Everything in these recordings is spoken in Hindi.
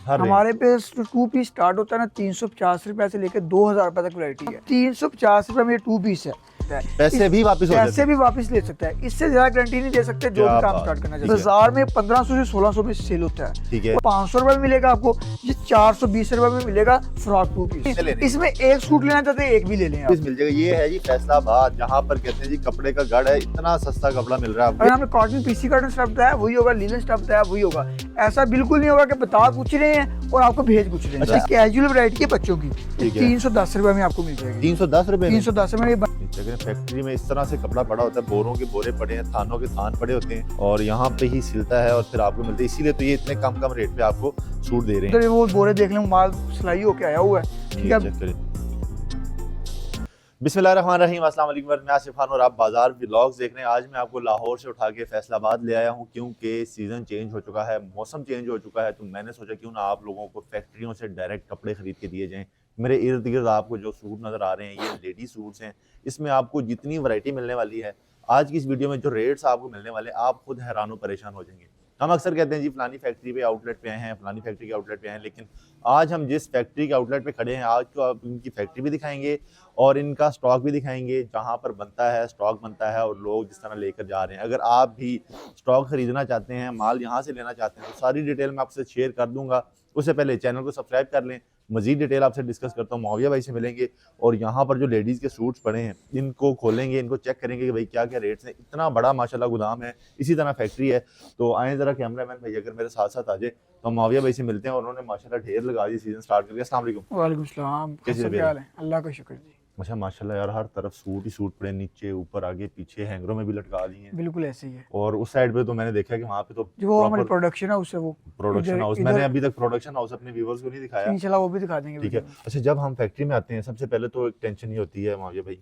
हमारे पे टू पीस स्टार्ट होता है ना 350 रुपए से लेकर 2000 रुपए तक वैरायटी है। 350 रुपए में ये टू पीस है। पैसे भी वापस हो जाते पैसे भी वापस ले सकता है। इससे ज्यादा गारंटी नहीं दे सकते जो भी काम स्टार्ट करना चाहिए। बाजार में 1500 से 1600 में सेल होता है। ठीक है। 500 रुपए में मिलेगा आपको, ये 420 रुपए में मिलेगा फ्रॉक टू पीस। इसमें एक सूट लेना चाहते हैं एक भी ले लें आप। मिल जाएगा। ये है जी फैसलाबाद, जहाँ पर कहते हैं जी कपड़े का गढ़ है। इतना सस्ता कपड़ा मिल रहा है अगर हमें कॉटन पीसी कॉटन स्टफ है वही होगा, लीलन स्टफ है वही होगा। ऐसा बिल्कुल नहीं होगा कि बता कुछ रहे हैं और आपको भेज कुछ रहे हैं। कैजुअल वैरायटी है बच्चों की 310 रुपए में आपको मिल जाएगी। 310 रुपए 310 रुपए में। फैक्ट्री में इस तरह से कपड़ा पड़ा होता है, बोरों के बोरे पड़े हैं, थानों के थान पड़े होते हैं और यहाँ पे ही सिलता है और फिर आपको मिलता है। इसीलिए तो ये इतने कम रेट पे आपको छूट दे रहे हैं। वो बोरे देख लें, माल सिलाई होके आया हुआ है। ठीक है। बिस्मिल्लाहिर्रहमानिर्रहीम, अस्सलाम वालेकुम, मैं आसिफ खान और आप बाजार व्लॉग्स देख रहे हैं। आज मैं आपको लाहौर से उठा के फैसलाबाद ले आया हूँ क्योंकि सीज़न चेंज हो चुका है, मौसम चेंज हो चुका है। तो मैंने सोचा क्यों ना आप लोगों को फैक्ट्रियों से डायरेक्ट कपड़े खरीद के दिए जाएं। मेरे इर्द गिर्द आपको जो सूट नज़र आ रहे हैं ये लेडी सूट्स हैं। इसमें आपको जितनी वैरायटी मिलने वाली है आज की इस वीडियो में, जो रेट्स आपको मिलने वाले, आप खुद हैरान परेशान हो जाएंगे। हम अक्सर कहते हैं जी फलानी फैक्ट्री पे आउटलेट पे आए हैं, फलानी फैक्ट्री के आउटलेट पे आए हैं, लेकिन आज हम जिस फैक्ट्री के आउटलेट पे खड़े हैं आज तो आप इनकी फैक्ट्री भी दिखाएंगे और इनका स्टॉक भी दिखाएंगे, जहां पर बनता है, स्टॉक बनता है और लोग जिस तरह लेकर जा रहे हैं। अगर आप भी स्टॉक खरीदना चाहते हैं, माल यहाँ से लेना चाहते हैं तो सारी डिटेल मैं आपसे शेयर कर दूंगा। उससे पहले चैनल को सब्सक्राइब कर लें। मजीद डिटेल आपसे डिस्कस करता हूँ। मुआविया भाई से मिलेंगे और यहाँ पर जो लेडीज़ के सूट्स पड़े हैं इनको खोलेंगे, इनको चेक करेंगे कि भाई क्या क्या रेट्स हैं। इतना बड़ा माशाल्लाह गोदाम है, इसी तरह फैक्ट्री है। तो आए ज़रा कैमरामैन भाई अगर मेरे साथ साथ आ जाए तो मुआविया भाई से मिलते हैं और उन्होंने माशाल्लाह ढेर लगा दी सीजन स्टार्ट करके। अस्सलाम वालेकुम। वालेकुम सलाम, कैसे हाल है? अल्लाह का शुक्र जी। अच्छा माशाल्लाह यार, हर तरफ सूट ही सूट पड़े, नीचे ऊपर आगे पीछे हैंगरों में भी लटका दिए हैं। बिल्कुल ऐसे ही है। और उस साइड पे तो मैंने देखा कि वहाँ पे तो जो हमारी प्रोडक्शन है उससे वो प्रोडक्शन हाउस, मैंने अभी तक प्रोडक्शन हाउस अपने व्यूअर्स को नहीं दिखाया, इंशाल्लाह वो भी दिखा देंगे। ठीक है। अच्छा, जब हम फैक्ट्री में आते हैं सबसे पहले तो एक टेंशन ही होती है मुआविया भाई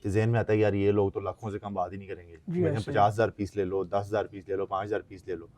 कि ज़हन में आता है यार ये लोग तो लाखों से कम बात ही नहीं करेंगे। 50,000 पीस ले लो, 10,000 पीस ले लो, 5,000 पीस ले लो,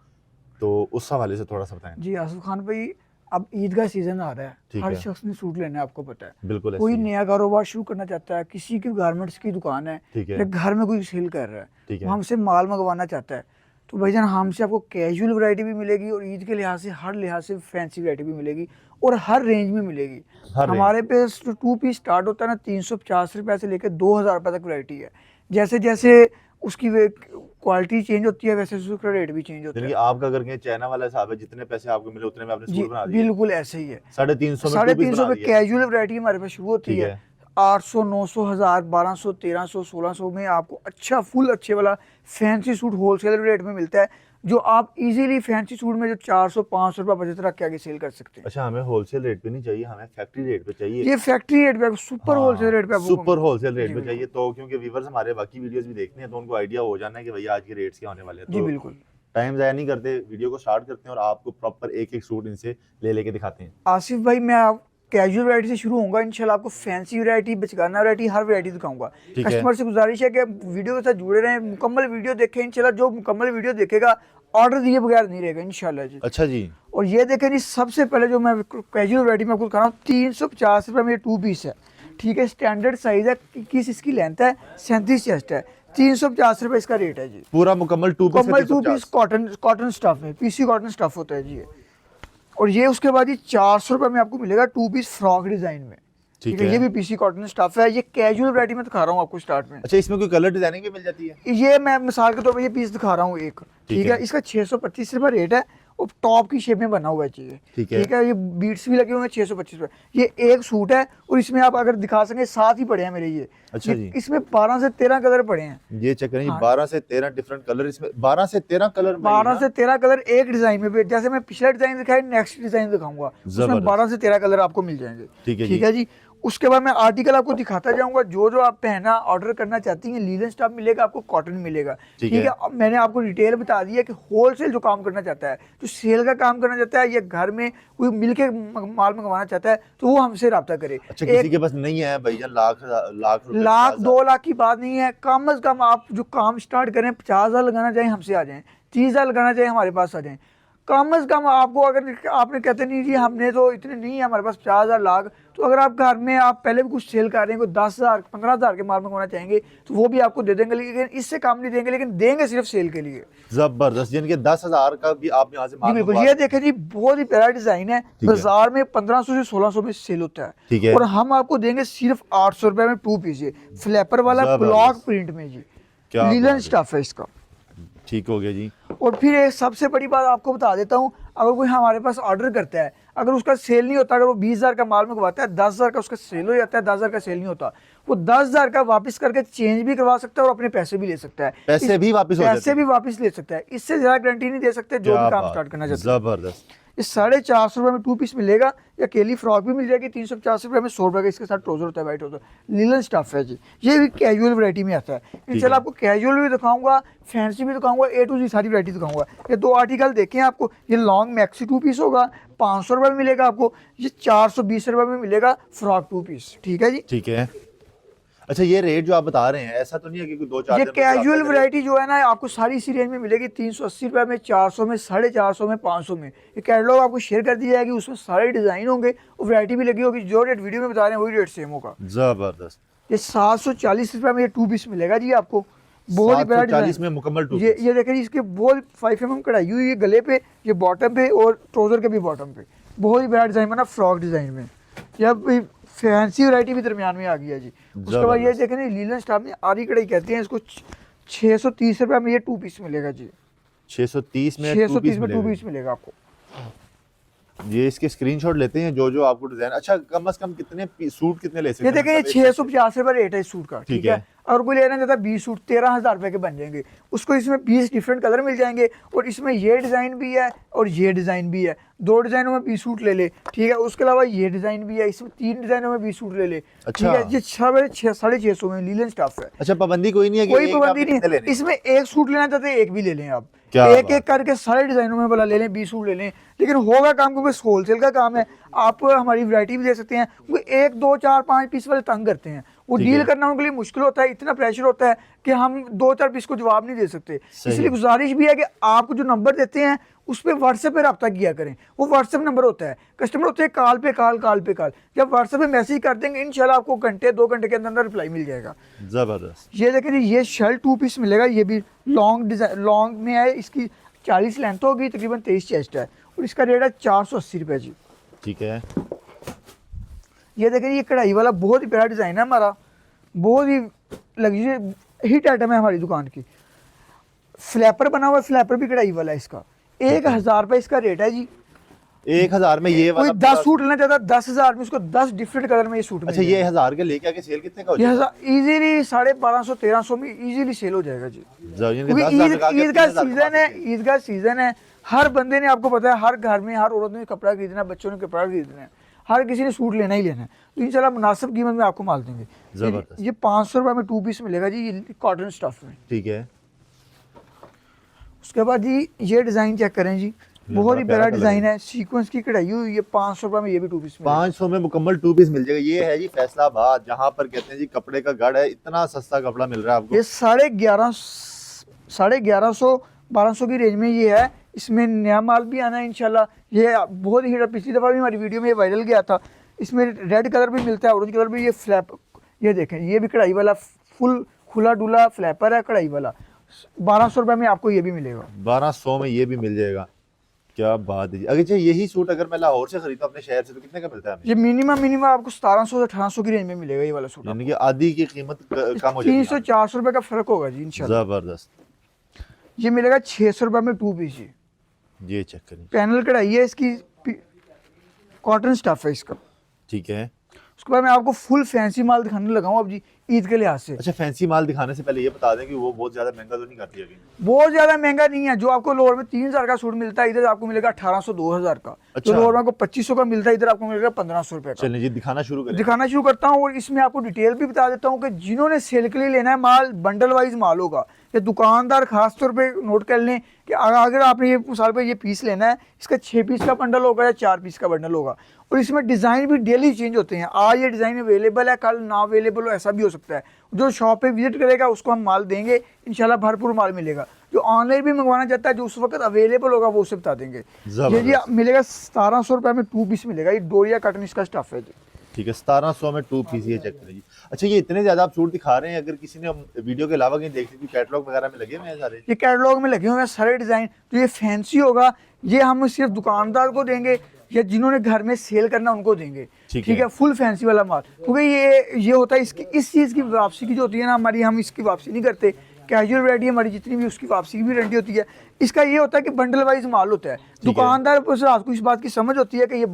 तो उस हवाले से थोड़ा सा बताएं। जी आसिफ खान भाई, अब ईद का सीजन आ रहा है, हर शख्स ने सूट लेना है, आपको पता है। बिल्कुल। कोई नया कारोबार शुरू करना चाहता है, किसी की गारमेंट्स की दुकान है, घर में कोई सेल कर रहा है, वो हमसे माल मंगवाना चाहता है, तो भाईजान हमसे आपको कैजुअल वैरायटी भी मिलेगी और ईद के लिहाज से हर लिहाज से फैंसी वैरायटी भी मिलेगी और हर रेंज में मिलेगी। हमारे पे टू पीस स्टार्ट होता है ना 350 रुपए से लेकर 2000 रुपए तक वैरायटी है। जैसे जैसे उसकी क्वालिटी चेंज होती है वैसे उसका रेट भी चेंज होता है। आपका अगर चाइना वाला हिसाब है, जितने पैसे आपको मिले उतने में आपने सूट बना दिए। बिल्कुल ऐसे ही है। 350 में कैजुअल वैरायटी हमारे पास शुरू होती है। 800, 900, 1000, 1200, 1300, 1600 में आपको अच्छा फुल अच्छे वाला फैंसी सूट होलसेल रेट में मिलता है, जो आप इजीली फैंसी सूट में जो 400-500 रुपए बचत रख के आगे सेल कर सकते हैं। अच्छा, हमें होलसेल रेट पे नहीं चाहिए, हमें फैक्ट्री रेट पे चाहिए। ये फैक्ट्री रेट पे, सुपर होलसेल रेट पे, सुपर होलसेल रेट पे चाहिए। तो क्योंकि व्यूअर्स हमारे बाकी वीडियोस भी देखते हैं तो उनको आइडिया हो जाना है कि भैया आज के रेट्स क्या होने वाले हैं। जी बिल्कुल। टाइम ज़ाया नहीं करते, वीडियो को स्टार्ट करते हैं और आपको प्रॉपर एक एक सूट इनसे लेके दिखाते हैं। आसिफ भाई, मैं कैजुअल वैरायटी से शुरू होऊंगा, इंशाल्लाह आपको फैंसी वैरायटी, बचकाना वैरायटी, हर वैरायटी दिखाऊंगा। कस्टमर से गुजारिश है कि वीडियो के साथ जुड़े रहें, मुकम्मल वीडियो देखें। इंशाल्लाह जो मुकम्मल वीडियो देखेगा ऑर्डर दिए बगैर नहीं रहेगा इंशाल्लाह जी। अच्छा जी। और ये देखें जी, सबसे पहले जो मैं कैजुअल वैरायटी में आपको दिखा रहा हूँ 350 रुपये में ये टू पीस है, ठीक है। स्टैंडर्ड साइज है, 21 इसकी लेंथ है, 37 चेस्ट है, 350 रुपये इसका रेट है जी। पूरा मुकम्मल टू पीस कॉटन स्टफ है, पीसी कॉटन स्टफ होता है जी। और ये उसके बाद ये 400 रुपये में आपको मिलेगा टू पीस फ्रॉक डिजाइन में, ठीक है। ये भी पीसी कॉटन स्टफ है। ये कैजुअल वैरायटी में दिखा रहा हूँ आपको स्टार्ट में। अच्छा, इसमें कोई कलर डिजाइनिंग भी मिल जाती है? ये मैं मिसाल के तौर पर ये पीस दिखा रहा हूँ एक, ठीक है। इसका 625 रुपये रेट है और टॉप की शेप में बना हुआ है चाहिए, ठीक है। ये बीट्स भी लगे हुए हैं, 625 रुपये। ये एक सूट है और इसमें आप अगर दिखा सकें 7 ही पड़े हैं मेरे ये। अच्छा जी। इसमें 12 से 13 कलर पड़े हैं। ये चेक करें, 12 से 13 डिफरेंट कलर इसमें, 12 से 13 कलर एक डिजाइन में। जैसे मैं पिछला डिजाइन दिखाया, नेक्स्ट डिजाइन दिखाऊंगा, उसमें 12 से 13 कलर आपको मिल जाएंगे, ठीक है जी। उसके बाद मैं आर्टिकल आपको दिखाता जाऊंगा, जो जो आप पहना ऑर्डर करना चाहती हैं। लीलन स्टफ मिलेगा आपको, कॉटन मिलेगा, ठीक है। अब मैंने आपको डिटेल बता दी है कि होलसेल जो काम करना चाहता है, जो सेल का काम करना चाहता है, या घर में कोई मिलके माल मंगवाना चाहता है तो वो हमसे रब्ता करे। अच्छा, किसी के पास नहीं है भैया लाख 2 लाख की बात नहीं है, कम से कम आप जो काम स्टार्ट करें 50,000 लगाना चाहें हमसे आ जाएं, 30,000 लगाना चाहें हमारे पास आ जाएं। कम से कम आपको, अगर आपने कहते नहीं जी हमने तो इतने नहीं है हमारे पास 50,000 लाख, तो अगर आप घर में आप पहले भी कुछ सेल कर रहे हैं, कोई 10,000 15,000 के माल मंगवाना चाहेंगे तो वो भी आपको दे देंगे, लेकिन इससे कम नहीं देंगे, लेकिन देंगे सिर्फ सेल के लिए। जबरदस्त, यानी कि 10,000 का भी आप यहाँ से जी बिल्कुल। ये देखें जी, बहुत ही प्यारा डिजाइन है, बाजार में 1500 से 1600 में सेल होता है, ठीक है, और हम आपको देंगे सिर्फ 800 रुपए में 2 पीस, फ्लैपर वाला ब्लॉक प्रिंट में जी, लीलन स्टफ है इसका। ठीक हो गया जी। और फिर एक सबसे बड़ी बात आपको बता देता हूँ, अगर कोई हमारे पास ऑर्डर करता है, अगर उसका सेल नहीं होता, अगर वो 20,000 का माल मंगवाता है, 10,000 का उसका सेल हो जाता है, 10,000 का सेल नहीं होता, वो 10,000 का वापस करके चेंज भी करवा सकता है और अपने पैसे भी ले सकता है, पैसे भी वापस ले सकता है। इससे ज्यादा गारंटी नहीं दे सकते जो भी काम स्टार्ट करना चाहते हैं। जबरदस्त। ये 450 रुपए में 2 पीस मिलेगा, या अकेली फ्रॉक भी मिल जाएगी 350 रुपए में, 100 रुपए का इसके साथ ट्राउजर होता है, वाइट होता है, लीलन स्टफ है जी। ये भी कैजुअल वैरायटी में आता है। इंशाल्लाह आपको कैजुअल भी दिखाऊंगा, फैंसी भी दिखाऊंगा, A to Z सारी वैरायटी दिखाऊंगा। ये 2 आर्टिकल देखें आपको, ये लॉन्ग मैक्सी 2 पीस होगा, 500 रुपए में मिलेगा आपको, ये 420 रुपए में मिलेगा फ्रॉक 2 पीस, ठीक है जी। ठीक है। अच्छा, ये रेट जो आप बता रहे हैं, ऐसा तो नहीं है कि कोई 2-4 ये कैजुअल वैरायटी जो है ना, आपको सारी इसी रेंज में मिलेगी, 380 रुपए में, 400 में, 450 में, 500 में। ये कैटलॉग आपको शेयर कर दी जाएगी, उसमें सारे डिजाइन होंगे और वैरायटी भी लगी होगी, जो रेट वीडियो में बता रहे हैं वही रेट सेम होगा। जबरदस्त। ये 740 रुपए में ये 2 पीस मिलेगा जी आपको, बहुत ही बड़ा डिजाइन में मुकम्मल 2 पीस। ये देखें, इसके बहुत 5 mm कढ़ाई हुई है गले पे, ये बॉटम पे और ट्राउजर के भी बॉटम पे, बहुत ही बड़ा डिजाइन बना फ्रॉक डिजाइन में। ये फैंसी वैरायटी भी दरमियान में आ गई है जी। उसके बाद ये देखें, लीलन स्टाफ में आरी कढ़ाई कहते हैं इसको, 630 रुपए में ये 2 पीस मिलेगा जी। 630 में 2 पीस मिलेगा आपको। ये इसके स्क्रीनशॉट लेते हैं जो आपको डिजाइन। अच्छा, कम से कम कितने सूट कितने ले सकते हैं? ये देखें, ये 650 रुपए रेट है इस सूट का, ठीक है। और कोई लेना चाहता है 20 सूट, 13,000 रुपए के बन जाएंगे उसको। इसमें 20 डिफरेंट कलर मिल जाएंगे, और इसमें ये डिजाइन भी है और ये डिजाइन भी है, 2 डिजाइनों में 20 सूट ले ले, ठीक है। उसके अलावा ये डिजाइन भी है, इसमें 3 डिजाइनों में 20 सूट ले ले, ठीक है। ये 650 में लीलन स्टफ है। अच्छा, पाबंदी कोई नहीं है? कोई पाबंदी नहीं है, इसमें एक सूट लेना चाहते हैं एक भी ले लें आप, एक एक करके सारे डिजाइनों में भला ले लें, 20 सूट ले लें, लेकिन होगा काम, क्योंकि होलसेल का काम है। आप हमारी वैरायटी भी दे सकते हैं, क्योंकि 1 2 4 5 पीस वाले तंग करते हैं, वो डील करना उनके लिए मुश्किल होता है, इतना प्रेशर होता है कि हम 2-4 पीस को जवाब नहीं दे सकते। इसलिए गुजारिश भी है कि आपको जो नंबर देते हैं उस पर व्हाट्सएप पे रब्ता किया करें। वो व्हाट्सएप नंबर होता है, कस्टमर होते हैं कॉल पे कॉल। जब व्हाट्सएप पे मैसेज कर देंगे, इंशाल्लाह आपको घंटे 2 घंटे के अंदर रिप्लाई मिल जाएगा। जबरदस्त। ये देखिए, ये शर्ट 2 पीस मिलेगा, ये भी लॉन्ग डिजाइन लॉन्ग में है, इसकी 40 लेंथ होगी, तकरीबन 23 चेस्ट है, और इसका रेट है 480 रुपये जी। ठीक है। ये देखें, ये कढ़ाई वाला बहुत ही प्यारा डिजाइन है हमारा, बहुत ही लग्जरी हिट आइटम है हमारी दुकान की। फ्लैपर बना हुआ, फ्लैपर भी कढ़ाई वाला है इसका, 1,000 रुपये इसका रेट है जी। 1,000 में ये वाला? कोई 10 सूट लेना चाहता है 10,000 में उसको 10 डिफरेंट कलर में ये सूट। अच्छा, ये 1,000 के लेके आके सेल कितने का हो जाएगा? इजीली 1250-1300 में इजीली सेल हो जाएगा जी। ईद का सीजन है, हर बंदे ने, आपको पता है, हर घर में हर औरत ने कपड़ा खरीदना है, बच्चों ने कपड़ा खरीदना है, हर किसी ने सूट लेना ही लेना है, तो इंशाल्लाह मुनासिब कीमत में आपको माल देंगे। ये 500 रुपये में 2 पीस मिलेगा जी, ये कॉटन स्टफ में, ठीक है। उसके बाद जी ये डिज़ाइन चेक करें जी, बहुत ही प्यारा डिज़ाइन है, सीक्वेंस की कढ़ाई हुई, ये 500 रुपये में ये भी 2 पीस 500 में मुकम्मल 2 पीस मिल जाएगा। ये है जी फैसलाबाद, जहाँ पर कहते हैं जी कपड़े का गढ़ है, इतना सस्ता कपड़ा मिल रहा है आपको। ये 1150-1200 की रेंज में ये है। इसमें नया माल भी आना है इंशाल्लाह। ये बहुत ही पिछली दफ़ा भी हमारी वीडियो में ये वायरल गया था। इसमें रेड कलर भी मिलता है, ऑरेंज कलर भी। ये फ्लैप, ये देखें, ये भी कढ़ाई वाला फुल खुला डुला फ्लैपर है कढ़ाई वाला, 1200 रुपये में आपको ये भी मिलेगा। 1200 में ये भी मिल जाएगा, क्या बात है। अगर यही सूट अगर मैं लाहौर से खरीदता अपने शहर से, तो कितने का मिलता है? ये मिनिमम आपको 1700 से 1800 की रेंज में मिलेगा ये वाला सूट, यानी कि आधी की कीमत कम हो जाएगी। 300-400 रुपये का फर्क होगा जी इंशाल्लाह। जबरदस्त। ये मिलेगा 600 रुपये में 2 पीस। ये चेक करें, पैनल कढ़ाई है इसकी, कॉटन स्टफ है इसका, ठीक है। उसके बाद मैं आपको फुल फैंसी माल दिखाने लगा हूँ अब जी, ईद के लिहाज से। अच्छा, फैंसी माल दिखाने से पहले ये बता दें कि वो बहुत ज्यादा महंगा तो नहीं करती है? बहुत ज्यादा महंगा नहीं है। जो आपको लोअर में 3,000 का सूट मिलता है, इधर आपको मिलेगा 1800-2000 का। अच्छा। जो लोअर में आपको 2500 का मिलता है, इधर आपको मिलेगा 1500 रुपए का। चलिए जी, दिखाना शुरू करता हूँ, और इसमें आपको डिटेल भी बता देता हूँ कि जिन्होंने सेल के लिए लेना है माल, बंडल वाइज माल होगा। ये दुकानदार खास तौर पे नोट कर लें कि अगर आपने ये मिसाल पे ये पीस लेना है, इसका 6 पीस का बंडल होगा या 4 पीस का बंडल होगा, और इसमें डिज़ाइन भी डेली चेंज होते हैं। आज ये डिज़ाइन अवेलेबल है, कल ना अवेलेबल हो, ऐसा भी हो सकता है। जो शॉप पे विजिट करेगा उसको हम माल देंगे, इंशाल्लाह भरपूर माल मिलेगा। जो ऑनलाइन भी मंगवाना चाहता है, जो उस वक्त अवेलेबल होगा वो उसे बता देंगे। ये जी मिलेगा 1700 रुपये में 2 पीस मिलेगा, ये डोरिया कॉटन इसका स्टफ है जी। ठीक है, 1700 में 2 पीस, ये चेक करें जी। अच्छा, ये इतने ज्यादा आप सूट दिखा रहे हैं, अगर किसी ने वीडियो के अलावा कहीं देख ली, कैटलॉग वगैरह में लगे हुए हैं सारे? ये कैटलॉग में लगे हुए हैं सारे डिजाइन। तो ये फैंसी होगा, ये हम सिर्फ दुकानदार को देंगे या जिन्होंने घर में सेल करना उनको देंगे। ठीक है, फुल फैंसी वाला माल, क्योंकि ये होता है इसकी, इस चीज़ की वापसी की जो होती है ना हमारी, हम इसकी वापसी नहीं करते। कैजुअल वैरायटी हमारी जितनी भी उसकी वापसी की भी गारंटी होती है। इसका ये होता है कि बंडल वाइज माल होता है, दुकानदार को आपको इस बात की समझ होती है कि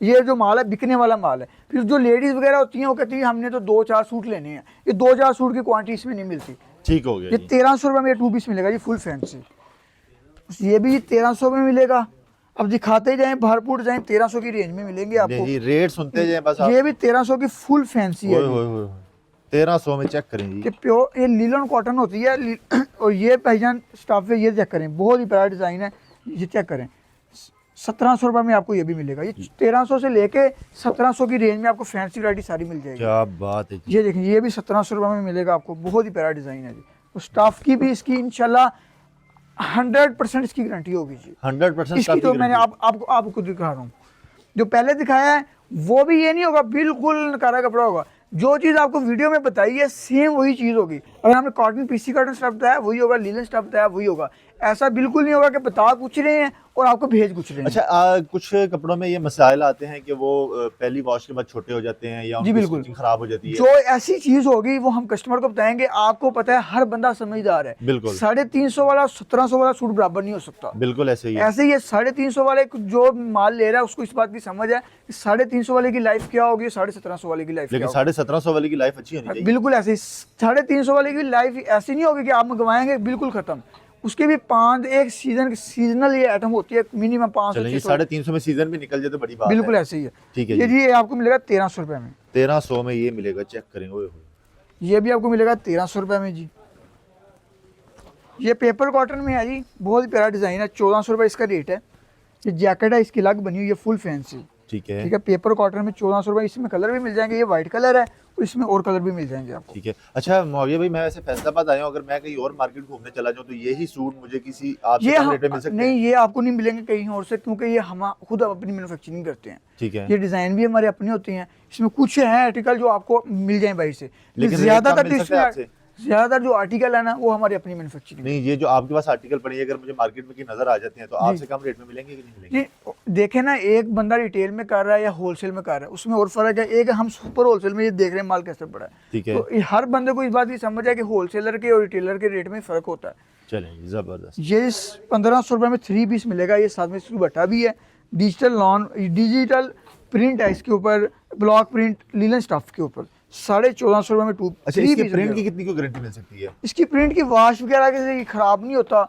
ये जो माल है बिकने वाला माल है। फिर जो लेडीज वगैरह होती हैं वो कहती है हमने तो 2-4 सूट लेने हैं, ये 2-4 सूट की क्वांटिटी इसमें नहीं मिलती। ठीक हो गया। ये 1300 रुपये में 2 पीस मिलेगा जी, फुल फैंसी। ये भी 1300 में मिलेगा। अब दिखाते जाएं, भरपूर जाएं, 1300 की रेंज में मिलेंगे आपको। जी, रेट सुनते जाएं बस आप। ये भी 1300 की फुल फैंसी है। 1300 में चेक करें जी। ये प्योर ये लीलन कॉटन होती है और ये भाईजान स्टाफ है, ये चेक करें, बहुत ही प्यारा डिजाइन है, ये चेक करें। 1700 रुपये में आपको ये भी मिलेगा। ये 1300 से लेके 1700 की रेंज में आपको फैंसी वैरायटी सारी मिल जाएगी। क्या बात है जी। ये देखिए, ये भी 1700 रुपये में मिलेगा आपको, बहुत ही प्यारा डिजाइन है जी। तो स्टाफ की भी इसकी इंशाल्लाह 100% इसकी गारंटी होगी जी। 100% इसकी तो मैंने आपको दिखा रहा हूँ, जो पहले दिखाया है वो भी ये नहीं होगा बिल्कुल नकारा कपड़ा होगा। जो चीज़ आपको वीडियो में बताई है सेम वही चीज़ होगी। अगर हमने कॉटन पीसी कॉटन स्टफ बताया वही होगा, लीलन स्टफ बताया वही होगा। ऐसा बिल्कुल नहीं होगा कि बता कुछ रहे हैं और आपको भेज कुछ रहे हैं। अच्छा, कुछ कपड़ों में ये मसाइल आते हैं कि वो पहली वॉश के बाद छोटे हो जाते हैं या जी बिल्कुल खराब हो जाती है। जो ऐसी चीज होगी वो हम कस्टमर को बताएंगे। आपको पता है हर बंदा समझदार है। बिल्कुल 350 वाला 1700 वाला सूट बराबर नहीं हो सकता। बिल्कुल ऐसे ही है 350 वाले जो माल ले रहा है उसको इस बात की समझ है कि 350 वाले की लाइफ क्या होगी, 1750 वाले की लाइफ। लेकिन 1750 वाले की लाइफ अच्छी होनी चाहिए। बिल्कुल ऐसे 350 वाले की लाइफ ऐसी नहीं होगी कि आप मंगवाएंगे बिल्कुल खत्म। उसके भी 5 एक सीजनल ये आइटम होती है, मिनिमम 500। 350 में सीजन भी निकल जाए तो बड़ी बात है। बिल्कुल ऐसे ही है। ठीक है ये जी आपको मिलेगा 1300 रुपये में। 1300 में ये मिलेगा, चेक करेंगे। ये भी आपको मिलेगा 1300 रुपये में जी। ये पेपर कॉटन में है जी, बहुत ही प्यारा डिजाइन है। 1400 रुपये इसका रेट है। ये जैकेट है, इसकी अलग बनी हुई है, फुल फैंसी। ठीक है, ठीक है, पेपर कॉटन में 1400 रुपये। इसमें कलर भी मिल जाएंगे, ये व्हाइट कलर है और इसमें और कलर भी मिल जाएंगे आपको। ठीक है। अच्छा मुआविया भाई, मैं वैसे फैसलाबाद आया हूँ, अगर मैं कहीं और मार्केट घूमने चला जाऊँ तो यही सूट मुझे किसी आपसे कम रेट में मिल सकते हैं? नहीं, ये आपको नहीं मिलेंगे कहीं और से, क्योंकि ये हम खुद अपनी मैन्युफैक्चरिंग करते हैं। ठीक है, ये डिजाइन भी हमारे अपने होते हैं। इसमें कुछ है आर्टिकल जो आपको मिल जाए बाहर से, लेकिन ज्यादातर जो आर्टिकल है ना वो हमारी अपनी मैन्युफैक्चरिंग। नहीं, ये जो आपके पास आर्टिकल पड़े हैं, अगर मुझे मार्केट में की नजर आ जाते हैं तो आपसे कम रेट में मिलेंगे कि नहीं मिलेंगे? देखे ना, एक बंदा रिटेल में कर रहा है या होलसेल में कर रहा है, उसमें और फर्क है। एक हम सुपर होलसेल में ये देख रहे हैं माल कैसे पड़ा है। ठीक है, तो हर बंदे को इस बात की समझ है कि होलसेलर के और रिटेलर के रेट में फर्क होता है। चलें, जबरदस्त। ये 1500 रुपये में 3 पीस मिलेगा। ये साथ में इसकी बट्टा भी है, डिजिटल प्रिंट है इसके ऊपर, ब्लॉक प्रिंट लीलन स्टफ के ऊपर। 1450 रुपये में 2। अच्छा, इसकी प्रिंट की कितनी को गारंटी मिल सकती है? इसकी प्रिंट की वाश वगैरह के खराब नहीं होता।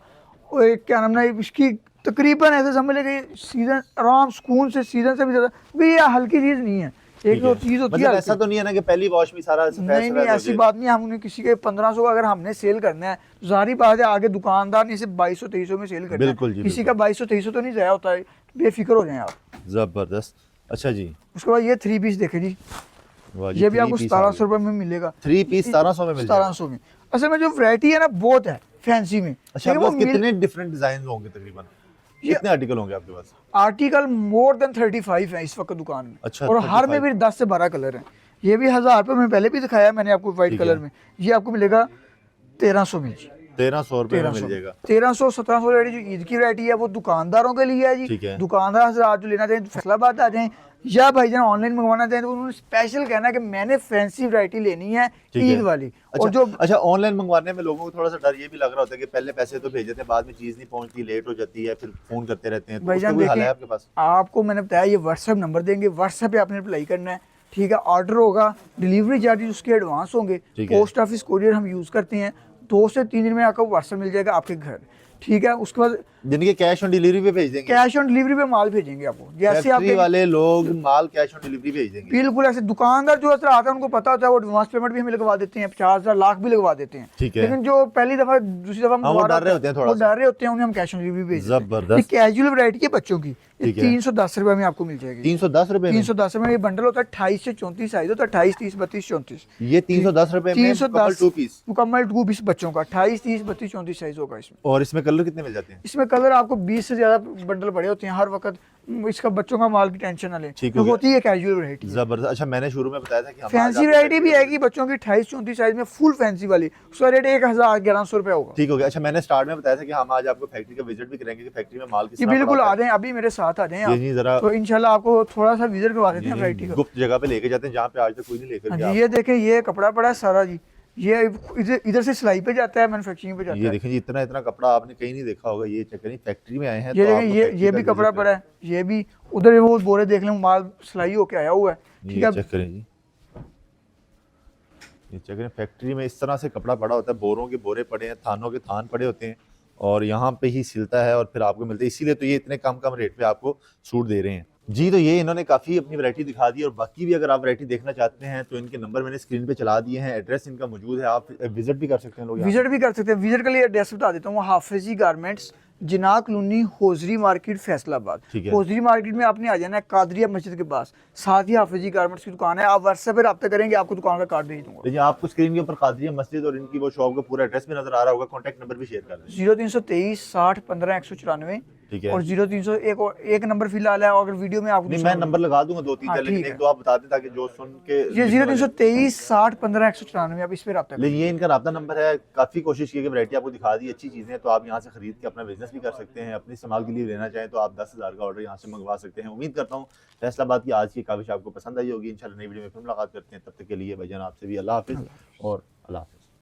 और क्या नाम है इसकी, तकरीबन ऐसे समझ लेंगे सीजन आराम सुकून से, सीजन से भी ज्यादा, ये हल्की चीज नहीं है। एक जो चीज होती है, ऐसा तो नहीं है ना कि पहली वॉश में सारा नहीं, ऐसी बात नहीं। हमने किसी के 1500 का अगर हमने सेल करना है तो जारी बात है आगे दुकानदार ने इसे 2200-2300 में सेल करना है। किसी का 2200-2300 तो नहीं जाया होता है, बेफिक्र हो जाए आप। जबरदस्त। अच्छा जी, उसके बाद ये 3 पीस देखे जी, ये भी आपको 1700 रुपये में मिलेगा। 3 पीस 1700 में मिलेगा। 1700 में। असल में जो वैरायटी है ना बहुत है फैंसी में। अच्छा, वो कितने डिफरेंट डिजाइन होंगे तकरीबन? कितने आर्टिकल होंगे आपके पास? आर्टिकल मोर देन 35 है इस वक्त दुकान में। अच्छा, और हर में भी 10 से 12 कलर हैं। ये भी 1000 रुपये में पहले भी दिखाया मैंने आपको व्हाइट कलर में। ये आपको मिलेगा 1300 में जी। 1300 रुपये में मिल जाएगा। 1300-1700 वैरायटी जो ईद की वैरायटी है वो दुकानदारों के लिए है जी। दुकानदार हज़रात जो लेना चाहें फैसलाबाद आ जाएं, या भाईजान ऑनलाइन मंगवाना चाहें तो उन्होंने स्पेशल कहना है कि मैंने फैंसी वैरायटी लेनी है ईद वाली। अच्छा, और जो ऑनलाइन मंगवाने में लोगों को थोड़ा सा डर ये भी लग रहा होता है कि पहले पैसे तो भेज देते हैं, बाद में चीज नहीं पहुंचती, लेट हो जाती है, फिर फोन करते रहते हैं। भाईजान देखिए, आपके पास आपको मैंने बताया ये व्हाट्सएप नंबर देंगे, व्हाट्सएप पे आपने रिप्लाई करना है। ठीक है, ऑर्डर होगा, डिलीवरी चार्जेस उसके एडवांस होंगे। पोस्ट ऑफिस कोरियर हम यूज करते हैं, 2 से 3 दिन में आपको व्हाट्सएप मिल जाएगा आपके घर। ठीक है, उसके बाद जिनके कैश ऑन डिलीवरी पे भेज देंगे, कैश ऑन डिलीवरी पे माल भेजेंगे आपको, जैसे आप फैक्ट्री वाले लोग माल कैश ऑन डिलीवरी भेज देंगे। बिल्कुल ऐसे दुकानदार जो आता है उनको पता होता है, वो एडवांस पेमेंट भी हमें लगवा देते हैं, 50,000 लाख भी लगवा देते हैं। ठीक है। लेकिन जो पहली दफा दूसरी दफा वो डर रहे होते हैं, वो डर रहे होते हैं, उन्हें हम कैश ऑन डिलीवरी भेज देते हैं। जबरदस्त। कैजुअल वैरायटी है बच्चों की, ठीक है। 310 रुपए में आपको मिल जाएगी। 310 रुपए में? 310 रुपए में ये बंडल होता है, 28 से 34 साइज होता है, 28, 30, 32, 34। ये 310 रुपए में मुकम्मल 2 पीस, मुकम्मल 2 पीस बच्चों का, 28, 30, 32, 34 साइज होगा इसमें। और इसमें कलर कितने मिल जाते हैं? इसमें कलर आपको 20 से ज्यादा बंडल बड़े होते हैं हर वक्त, इसका बच्चों का माल की टेंशन ना लें, ठीक तो है। होती है कैजुअल वैरायटी। जबरदस्त। अच्छा, मैंने शुरू में बताया था कि फैंसी वैरायटी भी आएगी बच्चों की 28, 34 साइज में, फुल फैंसी वाली, उसका रेट 1,1100 रुपए होगा। ठीक हो गया। अच्छा, मैंने स्टार्ट में बताया था कि हम आज आपको फैक्ट्री का विजिट भी करेंगे कि फैक्ट्री में माल किस जी तरह बिल्कुल, पड़ा आ होता जाएं, अभी मेरे साथ आ जाएं जी जरा आप, तो इंशाल्लाह आपको थोड़ा सा विजिट करवा देते हैं है। वैरायटी का। गुप्त जगह पे लेके जाते हैं जहाँ पे आज तक कोई नहीं लेकर हाँ गया। जी, ये देखें, ये कपड़ा पड़ा है सारा जी, ये इधर से सिलाई पे जाता है, मैन्युफैक्चरिंग पे जाता ये है। देखें जी, इतना इतना कपड़ा आपने कहीं नहीं देखा होगा। ये चेक करें, फैक्ट्री में आए हैं ये तो देखें, आपको ये फैक्ट्री का भी कपड़ा विजिट पड़ा है, ये भी उधर वो बोरे देख लें, माल सिलाई होके आया हुआ है। करें। ठीक ये है, चेक करें जी, ये चेक करें, फैक्ट्री में इस तरह से कपड़ा पड़ा होता है, बोरों के बोरे पड़े हैं, थानों के थान पड़े होते हैं, और यहाँ पे ही सिलता है और फिर आपको मिलता है। इसीलिए तो ये इतने कम कम रेट पे आपको सूट दे रहे हैं जी। तो ये इन्होंने काफ़ी अपनी वैरायटी दिखा दी, और बाकी भी अगर आप वैरायटी देखना चाहते हैं तो इनके नंबर मैंने स्क्रीन पे चला दिए हैं, एड्रेस इनका मौजूद है, आप विजिट भी कर सकते हैं लोग यहाँ। विजिट भी कर सकते हैं। विजिट के लिए एड्रेस बता देता हूँ, हाफिजी गारमेंट्स, जिना कॉलोनी, होजरी मार्केट, फैसलाबाद। ठीक है। होजरी मार्केट में आपने आ जाना है, कादरिया मस्जिद के पास, साथ ही हाफिजी गारमेंट्स की दुकान है। आप व्हाट्सएप पे रब्ता करेंगे, आपको दुकान का कार्ड भेज दूंगा। लेकिन आपको स्क्रीन के ऊपर कादरिया मस्जिद और इनकी वो शॉप का पूरा एड्रेस भी नजर आ रहा होगा, कॉन्टैक्ट नंबर भी शेयर कर दें। 0323 60 15 194, ठीक है। और 0301 और एक नंबर फिलहाल है, और अगर वीडियो में आपको नहीं, मैं नंबर लगा दूंगा 2-3 हाँ, लेकिन ठीक एक है। दो आप बता दें ताकि जो सुन के ये 0323 60 15 194, आप इस पे रब्ता करें। लेकिन ये इनका राब्ता नंबर है। काफ़ी कोशिश की कि वैरायटी आपको दिखा दी, अच्छी चीज़ें हैं, तो आप यहाँ से खरीद के अपना बिजनेस भी कर सकते हैं। अपने इस्तेमाल के लिए लेना चाहें तो आप 10,000 का ऑर्डर यहाँ से मंगवा सकते हैं। उम्मीद करता हूँ फैसलाबाद की आज की काविश आपको पसंद आई होगी। इंशाल्लाह नई वीडियो में फिर मुलाकात करते हैं, तब तक के लिए भाईजान आपसे भी अल्लाह हाफिज़ और अल्लाह हाफिज़।